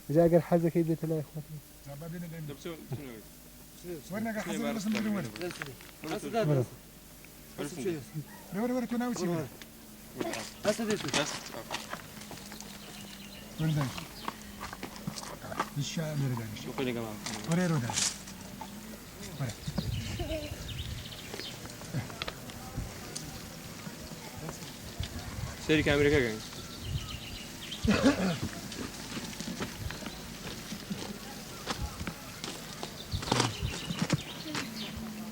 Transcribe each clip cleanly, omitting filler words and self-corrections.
إذا أجر حزة كي بيت لا إخواتي. زبادين اللي دبسو وين نجا حزة بس مدري وين ورا تونا وشي وين ده الشارع ده ورا ده ورا سيري كاميرا كاين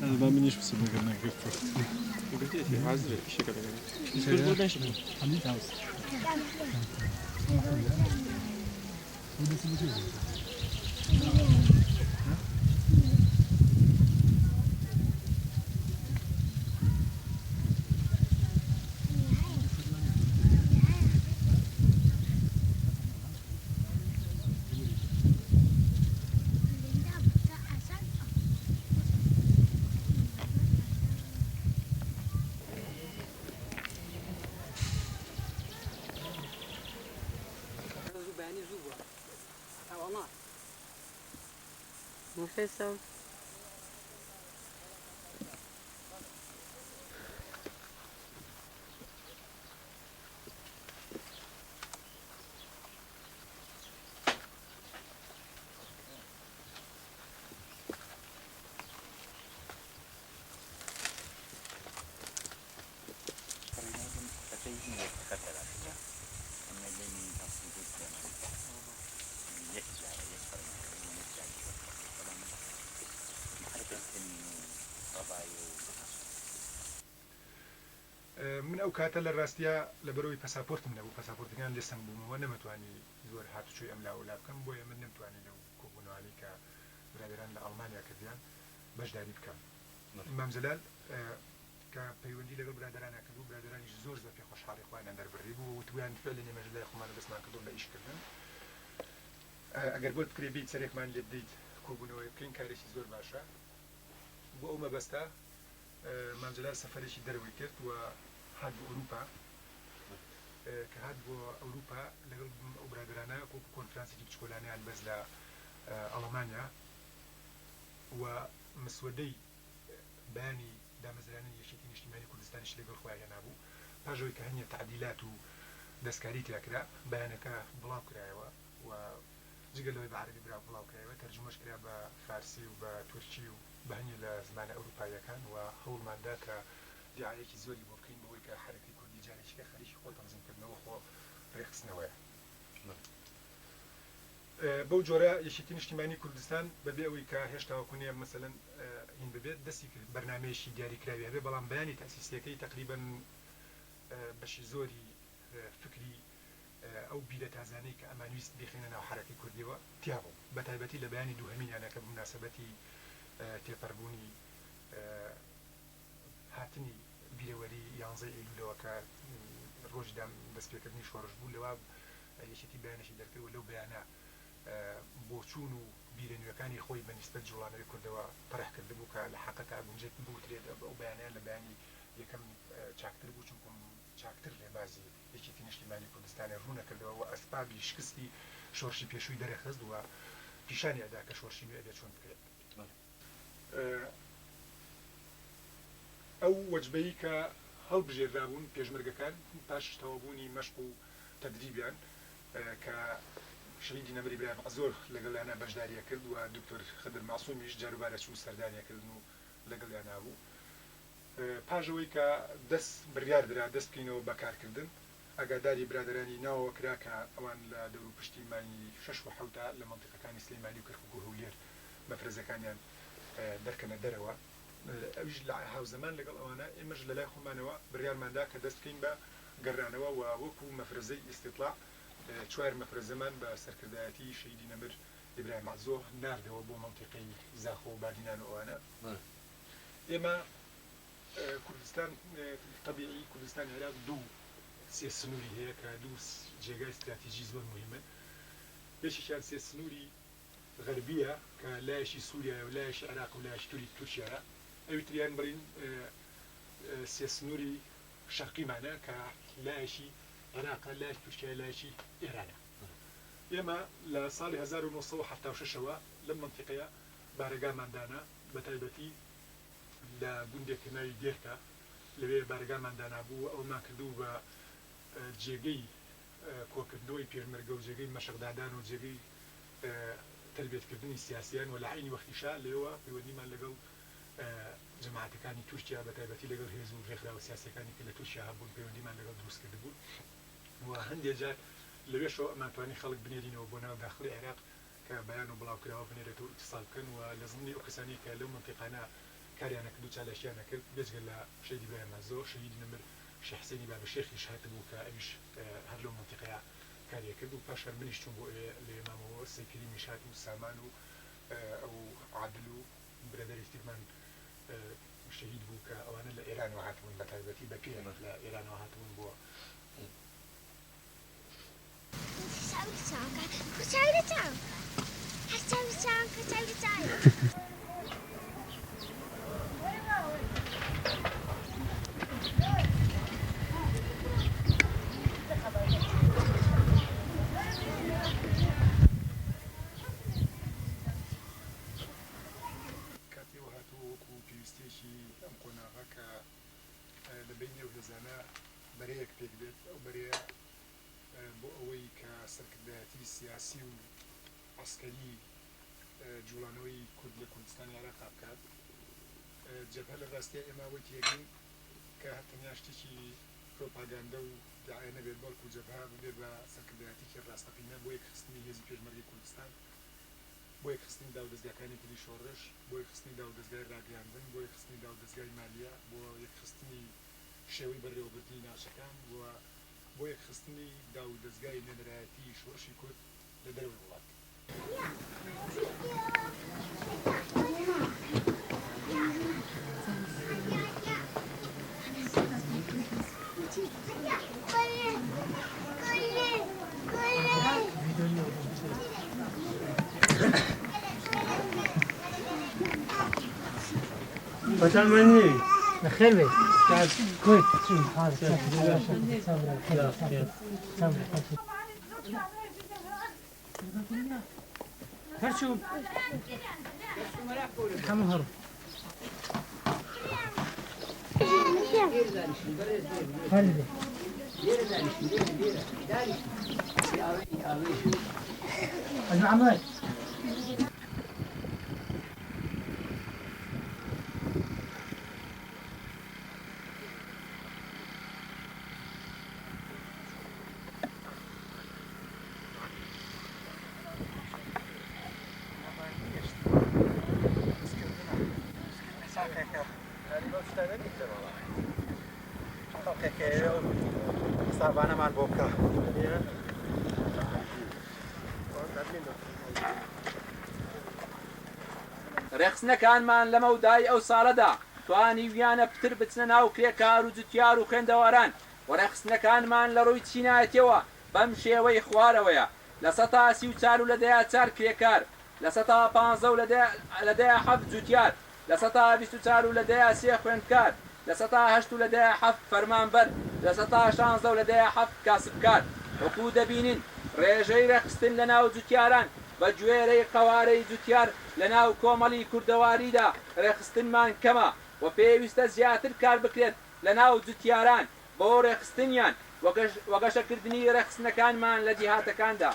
أنا ما منيش بس بقولنا كيف قلت لي حاضر الشكل كده مش بودن شكل حميد عاوز مفيسة من ئەو کاتە لە ڕاستیە لە بەرەوەی پەساپۆرتم نەبوو پەساپۆرتەکان لێ سنگ بوومەوە نەمەتوانی زۆر هاتوچۆی ئەم لاولا بکەم بۆیە من نەمتوانی لەو کۆبوونەوەی کە برادران لە ئەڵمانیا کردیان بەشداری بکەم مام جەلال کە پەیوەندی لەگەڵ برادرانە کردو برادرانیش زۆر زۆر پێ خۆشحاڵی خۆیان دەربڕی بوو وتویان فعلا ئێمەش لای خۆمانە دەستمان کردو بە ئیشکردن ئەگەر بۆت بکرێ بیت سەرێکمان لێ بدەیت کۆبوونەوەی بکەین کارێکی زۆر باشە بۆ ئەو مەبەستە مام جەلال سەفەرێکی دەرەوەی کرد و هات بۆ ئەوروپا کە هات بۆ ئەوروپا لەگەڵ ئەو برادرانە کۆپ کۆنفرانسێکی بچکۆلانیان بەس لە ئەڵەمانیا و مسودەی بەیانی دامەزرانی یەکێتی نیشتیمانی کوردستانیش لەگەڵ خۆیان نابوو پاژەوەی کە هەنیە تعدیلات و دەستکاری تیاکرا بەیانەکە بڵاو کرایەوە و جگەلەوەی بە عەرەبی بڵاو کرایەوە تەرجمەش کرا بە فارسی و بە تورکی و بە هەنیە لە زمانە ئەوروپاییەکان و هەوڵماندا کە دیعایەکی زۆری بۆ بکەین بەوەی کە حرەکەی کوردی جارێکیکە خەریکی خۆ تەنزیمکردنەوە خۆ ڕێخستنەوەیە بەو جۆرە یەکێتی نیشتیمانی کوردستان بەبێ ئەوەی کە هێشتا وەکوونێ مەسەلەن هین ببێت دەستی کرد بەرنامەیەکی دیاریکراوی هەبێ بەڵام بەیانی تەسیسیەکەی تقریباً بەشی زۆری فکری ئەو بیرە تازانەی کە ئەمانویست بخێنە ناو حرەکەی کوردیەوە تیا بوو بە تایبەتی لە بەیانی دووهەمینیانە کە بمناسبەتی تێپەڕبوونی هاتنی بیرەوەری 11 ئەیلولەوە کە ڕۆژی دەستپێکردنی شۆڕش بوو لەوە یەکێتی بەیانێکی دەرکەوە لەو بەیانە بۆچوون و بیرەنوێەکانی خۆی بەنسبەت جوڵانەوەی کوردەوە پەرەح کرده بوو کە لە حەقەتا گونجێت بوترێت ئەو بەیانیان لە بەیانی یەکەم چاکتر بوو چونکم چاکتر ڕێبازی یەکێتی نیشتیمانی کوردستانی ڕوونەکردەوە و ئەسبابی شکستی شۆڕشی پێشووی دەرەخست و پیشانی ئەدا کە شۆڕشی نوێ چۆن بکرێت ئەو وەجبەیی کە هەڵبژێردرابوون پێشمەرگەکان پاش تەوابوونی مەشق و تەدریبیان کە شەهیدی نەمەری برای زۆر لەگەڵیانە بەشداریە کرد و دکتۆر خدر ماسوومیش جاروبارە چوو سەردانیەکردن و لەگەڵیانە بوو پاژەوەی کە دەست بڕیاردرا دەست بکەینەوە بەکارکردن ئەگاداری برادرانی ناوەوە کرا کە ئەوان لە دەور و پشتی مانی 6 و 7 لە مەنتیقەکانی سلەیمانی و کەرکووک و هەولێر مەفرەزەکانیان دەرکەنە دەرەوە ئەویش لە هاوزەمان لەگەڵ ئەوانە ئێمەش لەلای خۆمانەوە بڕیارماندا کە دەست بکەین بە گەڕانەوە و وەکو مەفرەزەی ئیستیطلاع چوار مەفرەزەمان بە سەرکردایەتی شەهیدی نەمر ئیبراهیم عەزۆ ناردەوە بۆ مەنتیقەی زاخۆ و بادینان و ئەوانە ئێمە کوردستان طبیعی کوردستان عێراق دوو سێ سنووری هەیە کە دوو جێگای استراتیژی زۆر مهمە یەکێکیان سێ سنووری غەربیە کە لایەشی سووریایە و لایەشی عێراق و لایەشی تورکیایە ئەوی تریان بڵین سێ سنووری شەرقیمانە کە لایەشی عێراقە لایەشی تورکیایە لایەشی ئێرانە ئێمە لە ساڵی 1970ەوە لەم منتیقەیە بارەگاماندانا بە تایبەتی لە گوندێکنناوی دێرکە لەوێ بارەگاماندانا بوو ئەومان کردوو بە جێگەی کۆکردنەوەی پێشمەرگە و جێگەی مەشقدادان و جێگەی تربێتکردنی سیاسیان و لە عینی وەختیشا لێوە پەیوەندیمان لەگەڵ جەماعەتەکانی تورکیا بە تایبەتی لەگەڵ هێز و ڕێکخراوە سیاسیەکانی کە لە تورکیا هەبوون پەیوەندیمان لەگەڵ دروست کرد بوون و هەندێک جار لەوێشەوە ئەمانتوانی خەڵک بنێرینەوە بۆ ناو داخلی عێراق کە بەیان و بڵاوکراوە بنێرێتەوە ئیتصال بکەن و لە زمینی ئەو کەسانی کە لەو منتیقانە کاریانە کرد و چالشیانە کرد بێجگە لە شەیدی بەیانمازۆ شەهید نەمر شێخ حسێنی بابەشێخیش هاتبوو کە ئەویش هەر لەو منتیقەیە کاریە کرد و پاشان منیش چوون بۆ لە ئێمامەوە سەیکری میشات و سامان و ئەو عادل و برەدەری ترمان شەهید بوو کە ئەوانە لە ئێرانەوە هاتبوون بە تایبەتی بە پێ لە ئێرانەوە هاتبوون بۆ پێویستێکی ئەم قۆناغا کە لە بینی ئەو هێزانە بەرەیەک پێک بێت ئەو بەرەیە بۆ ئەوەی کە سەرکردایەتی سیاسی و عەسکەری جوڵانەوەی کورد لە کوردستانی عێراقا بکات جەبهە لە ڕاستیە ئێمە ئەوەی تێگەین کە هەتەنیا شتێکی پرۆپاگاندە و داعایە نەبێت بەڵکو جەبهە ببێت بە سەرکردایەتێکی ڕاستەقینە بۆ یەکخستنی هێزی پێشمەرگەی کوردستان بۆ یەکخستنی داودەستگاکانی کوردی شۆڕش بۆ یەکخستنی داودەستگای ڕاگەیاندن بۆ یەکخستنی داودەستگای مالیە بۆ یەکخستنی شێوەی بەڕێوەبردنی ناوچەکان بۆ یەکخستنی داودەستگای نێنەرایەتی شۆڕشی کورد لە دەرەوەی وڵات باشان منی بخير بيت كويس شو هرشو كم هرب هرب المعمل صابانەمان بۆ بکە ڕێخستنەکانمان لە مەودای ئەو ساڵەدا توانی ویانە پتر بچنە ناو کرێکار و جوتیار و خوێندەوەران و ڕێخستنەکانمان لە ڕووی چینایەتەوە بەم شێوەی خوارەوەیە لە 134 و لە دەیا 4 کرێکار لە 115 و لە دەیا 7 جوتیار لە 124 و لە دەیا 3 خوێندکار لە 108 و لە دەیا 7 فەرمانبەر لە 116 و لە دەیا 7 کاسبکار وەکوو دەبینین ڕێژەی ڕێخستن لە ناو جوتیاران بە گوێرەی قەوارەی جوتیار لە ناو کۆمەڵی کوردەواریدا ڕێخستنمان کەمە و پێویستە زیاتر کار بکرێت لە ناو جوتیاران بۆ ڕێخستنیان وەگەشەکردنی ڕێخستنەکانمان لە جیهاتەکاندا.